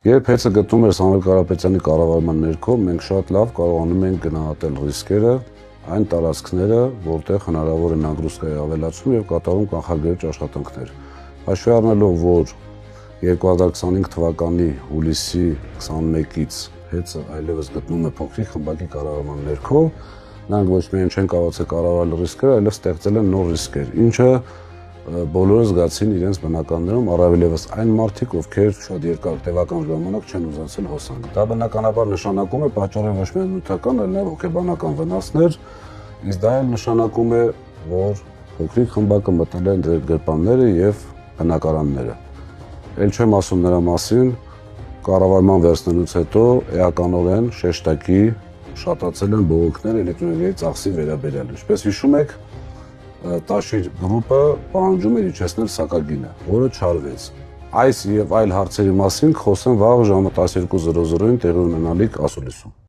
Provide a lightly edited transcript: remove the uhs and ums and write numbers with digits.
Երբ հեծը գտնում էր Սամվել Կարապետյանի կառավարման ներքո, մենք շատ լավ կարողանում ենք գնահատել ռիսկերը, այն տարածքները, որտեղ հնարավոր է նագրուստների ավելացում եւ կատարում կանխարգելիչ աշխատանքներ։ Հաշվի առնելով, որ 2025 թվականի հուլիսի 21-ից հեծը այլևս գտնում է փոքրիկ խմբակի կառավարման ներքո, նրանք ոչ միայն չեն կարողացել կառավարել ռիսկերը, այլև ստեղծել են նոր ռիսկեր, ինչը բոլորը զգացին իրենց բնականներում, առավելևս այն մարդիկ, ովքեր շատ երկար տևական ժամանակ չեն ուզեցել հոսանք։ Դա բնականաբար նշանակում է պատճառը ոչ միայն նյութական, այլ նաև հոգեբանական վնասներ, իսկ դա էլ նշանակում է, որ փոքրիկ խմբակը մտնել են դեր գրպանները եւ բնակարանները։ Էլ չեմ ասում նրա մասին, կառավարման վերցնելուց հետո էականորեն շեշտակի շատացել են բողոքները էլեկտրոէներգիայի ծախսի վերաբերյալ։ Ինչպես հիշում եք, Տաշիր գրուպը պահանջում էր իջեցնել սակագինը, որը չարվեց։ Այս եւ այլ հարցերի մասին կխոսեմ վաղ ժամը 12:00-ին տեղի ունենալիք ասուլիսում։